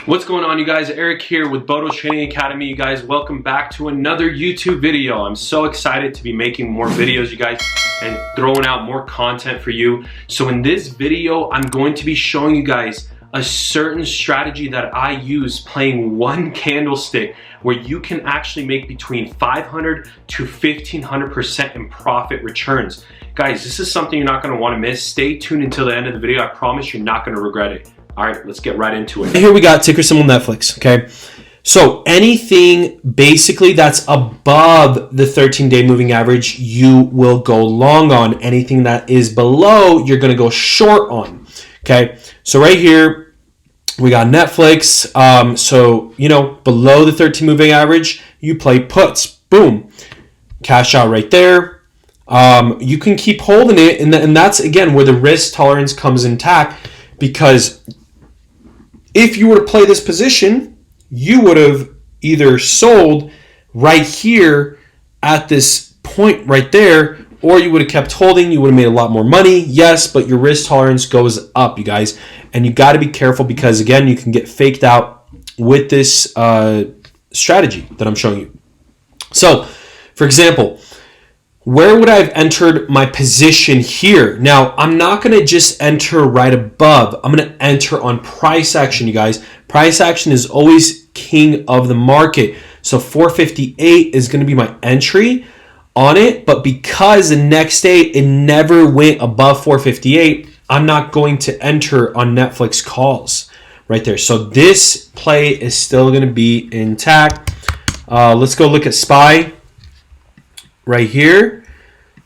What's going on, you guys? Eric here with Botos Training Academy. You guys, welcome back to another YouTube video. I'm so excited to be making more videos, you guys, and throwing out more content for you. So in this video, I'm going to be showing you guys a certain strategy that I use playing one candlestick where you can actually make between 500 to 1500% in profit returns. Guys, this is something you're not going to want to miss. Stay tuned until the end of the video. I promise you're not going to regret it. All right, let's get right into it. Here we got ticker symbol Netflix, okay? So anything basically that's above the 13-day moving average, you will go long on. Anything that is below, you're gonna go short on, okay? So right here, we got Netflix. So, you know, below the 13 moving average, you play puts, boom. Cash out right there. You can keep holding it, and that's, again, where the risk tolerance comes intact, because if you were to play this position, you would have either sold right here at this point right there, or you would have kept holding. You would have made a lot more money, yes, but your risk tolerance goes up, you guys. And you got to be careful because, again, you can get faked out with this strategy that I'm showing you. So, for example, where would I have entered my position here? Now, I'm not going to just enter right above. I'm going to enter on price action, you guys. Price action is always king of the market. So 458 is going to be my entry on it. But because the next day it never went above 458, I'm not going to enter on Netflix calls right there. So this play is still going to be intact. Let's go look at SPY right here.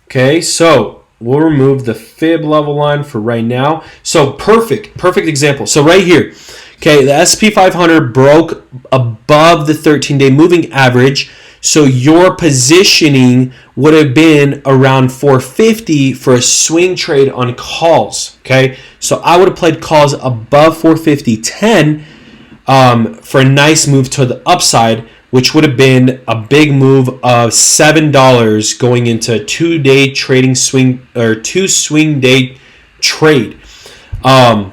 Okay, so we'll remove the fib level line for right now. So perfect example. So right here, okay, the S&P 500 broke above the 13-day moving average. So your positioning would have been around 450 for a swing trade on calls. Okay, so I would have played calls above 450.10 for a nice move to the upside, which would have been a big move of $7 going into a 2-day trading swing, or 2 swing day trade. And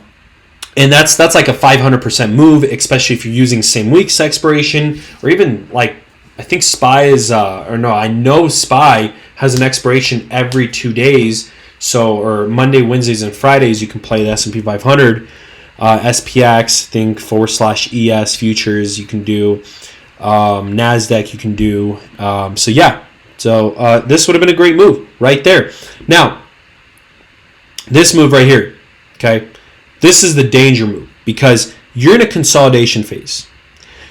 that's like a 500% move, especially if you're using same week's expiration, or even like, I think SPY is, I know SPY has an expiration every 2 days. So, or Monday, Wednesdays, and Fridays, you can play the S&P 500, SPX, think /ES futures, you can do. NASDAQ you can do. So yeah, so this would have been a great move right there. Now, this move right here, okay, this is the danger move because you're in a consolidation phase.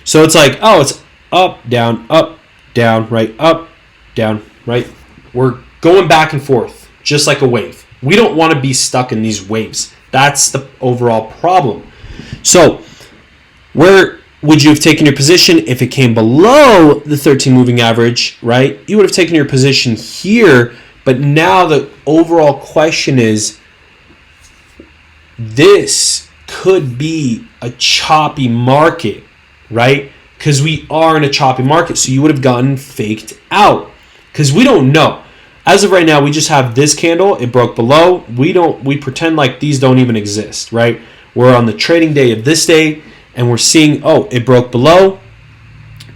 So it's like, oh, it's up, down, right, up, down, right. We're going back and forth just like a wave. We don't want to be stuck in these waves. That's the overall problem. So where would you have taken your position if it came below the 13 moving average, right? You would have taken your position here, but now the overall question is, this could be a choppy market, right? Because we are in a choppy market, so you would have gotten faked out because we don't know. As of right now, we just have this candle. It broke below. We pretend like these don't even exist, right? We're on the trading day of this day, and we're seeing, oh, it broke below,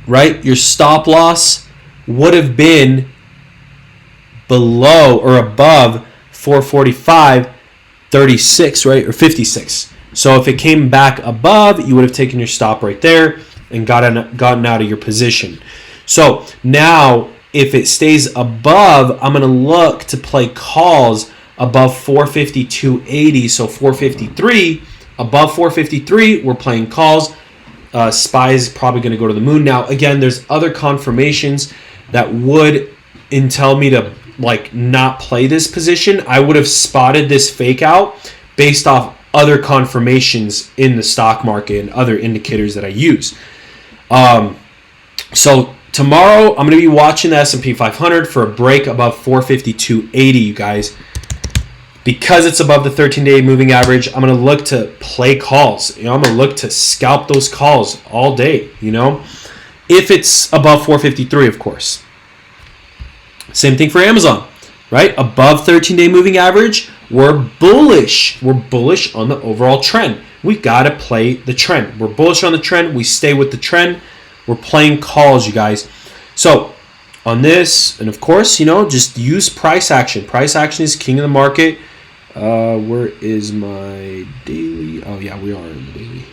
right? Your stop loss would have been below or above 445.36, right? Or 56. So if it came back above, you would have taken your stop right there and gotten out of your position. So now, if it stays above, I'm going to look to play calls above 452.80, so 453. Above 453, we're playing calls. SPY is probably going to go to the moon. Now, again, there's other confirmations that would entail me to like not play this position. I would have spotted this fake out based off other confirmations in the stock market and other indicators that I use. So tomorrow, I'm going to be watching the S&P 500 for a break above 452.80, you guys. Because it's above the 13-day moving average, I'm going to look to play calls. I'm going to look to scalp those calls all day, if it's above 453, of course. Same thing for Amazon, right? Above 13-day moving average, we're bullish. We're bullish on the overall trend. we got to play the trend. We're bullish on the trend. We stay with the trend. We're playing calls, you guys. So on this, and of course, just use price action. Price action is king of the market. Where is my daily? Oh, yeah, we are on the daily.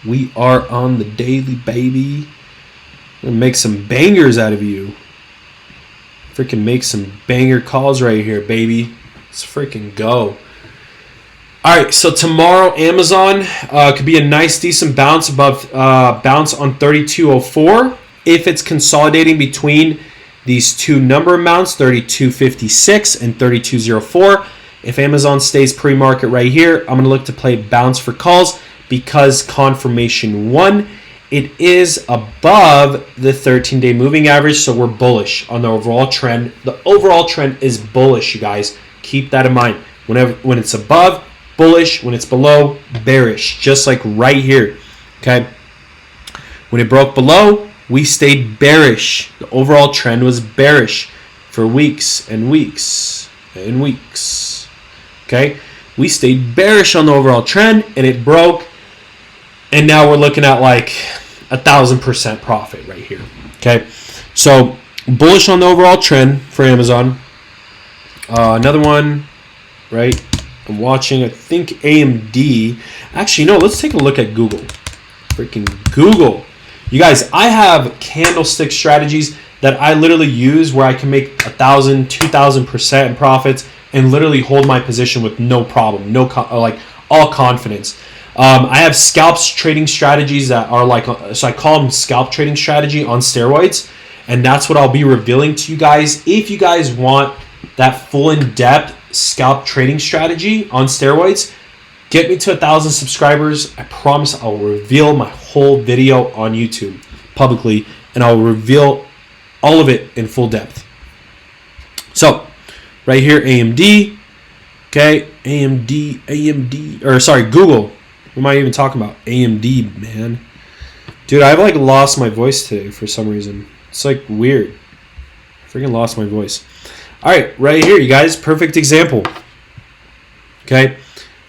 We are on the daily, baby. I'm going to make some bangers out of you. Freaking make some banger calls right here, baby. Let's freaking go. All right, so tomorrow, Amazon could be a nice, decent bounce bounce on 3204 if it's consolidating between these two number amounts, 3256 and 3204. If Amazon stays pre-market right here, I'm going to look to play bounce for calls because confirmation 1, it is above the 13-day moving average, so we're bullish on the overall trend. The overall trend is bullish, you guys. Keep that in mind. When it's above, bullish. When it's below, bearish. Just like right here, okay? When it broke below, we stayed bearish. The overall trend was bearish for weeks and weeks and weeks, okay? We stayed bearish on the overall trend, and it broke, and now we're looking at like 1,000% profit right here, okay? So bullish on the overall trend for Amazon. Another one, right? I'm watching, I think AMD. Actually, no, let's take a look at Google. Freaking Google. You guys, I have candlestick strategies that I literally use where I can make 1,000, 2,000% in profits and literally hold my position with no problem, all confidence. I have scalps trading strategies that are so I call them scalp trading strategy on steroids, and that's what I'll be revealing to you guys. If you guys want that full in-depth scalp trading strategy on steroids, get me to 1,000 subscribers. I promise I'll reveal my whole video on YouTube publicly, and I'll reveal all of it in full depth. So, right here, AMD. Okay, Google. What am I even talking about? AMD, man. Dude, I've lost my voice today for some reason. It's weird. I freaking lost my voice. All right, right here, you guys. Perfect example. Okay.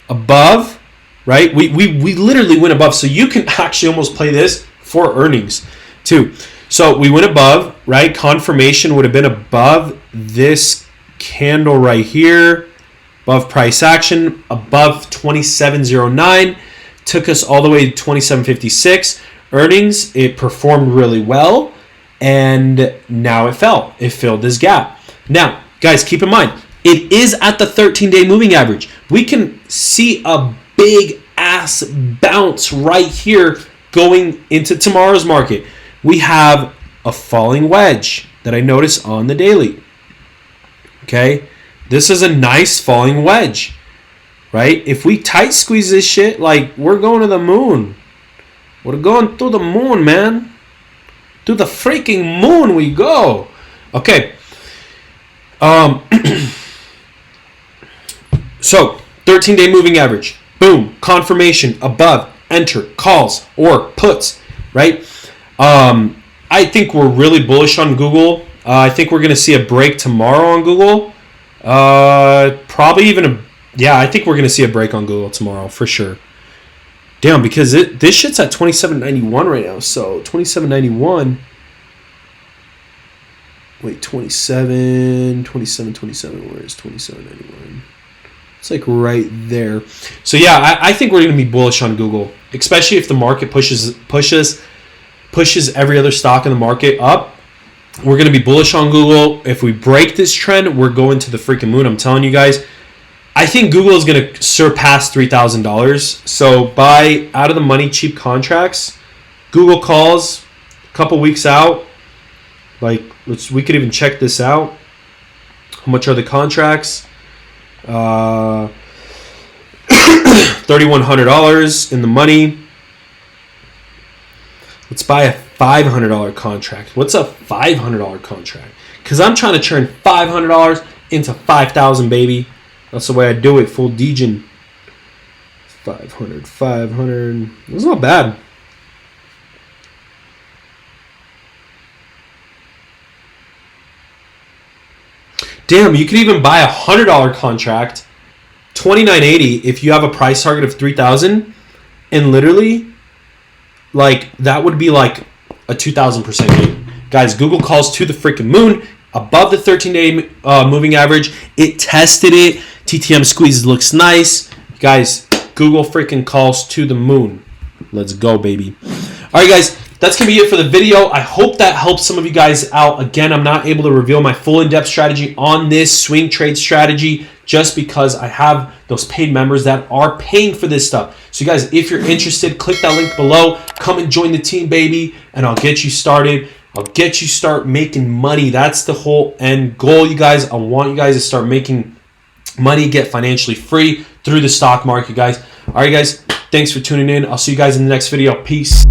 Above, right? We literally went above. So you can actually almost play this for earnings too. So we went above, right? Confirmation would have been above this candle right here, above price action, above 2709, took us all the way to 2756. Earnings, it performed really well, and now it fell. It filled this gap. Now, guys, keep in mind, it is at the 13-day moving average. We can see a big ass bounce right here going into tomorrow's market. We have a falling wedge that I notice on the daily. Okay? This is a nice falling wedge, right? If we tight squeeze this shit, we're going to the moon. We're going to the moon, man. To the freaking moon we go. Okay. So, 13-day moving average. Boom. Confirmation above. Enter. Calls or puts, right? I think we're really bullish on Google. I think we're going to see a break tomorrow on Google. Probably even I think we're going to see a break on Google tomorrow for sure. Damn, because this shit's at 27.91 right now. So, 27.91. Wait, 27, where is 27.91? It's right there. So yeah, I think we're going to be bullish on Google, especially if the market pushes every other stock in the market up. We're going to be bullish on Google. If we break this trend, we're going to the freaking moon. I'm telling you guys. I think Google is going to surpass $3,000. So buy out of the money cheap contracts. Google calls a couple weeks out. We could even check this out. How much are the contracts? $3,100 in the money. Let's buy a $500 contract. What's a $500 contract? Because I'm trying to turn $500 into $5,000, baby. That's the way I do it. Full degen. 500. That's not bad. Damn, you could even buy a $100 contract, $29.80 if you have a price target of 3,000, and literally, like, that would be like a 2,000% gain. Guys, Google calls to the freaking moon, above the 13-day moving average. It tested it. TTM squeeze looks nice. Guys, Google freaking calls to the moon. Let's go, baby. All right, guys, that's going to be it for the video. I hope that helps some of you guys out. Again, I'm not able to reveal my full in-depth strategy on this swing trade strategy just because I have those paid members that are paying for this stuff. So, you guys, if you're interested, click that link below. Come and join the team, baby, and I'll get you started. I'll get you start making money. That's the whole end goal, you guys. I want you guys to start making money, get financially free through the stock market, guys. All right, guys, thanks for tuning in. I'll see you guys in the next video. Peace.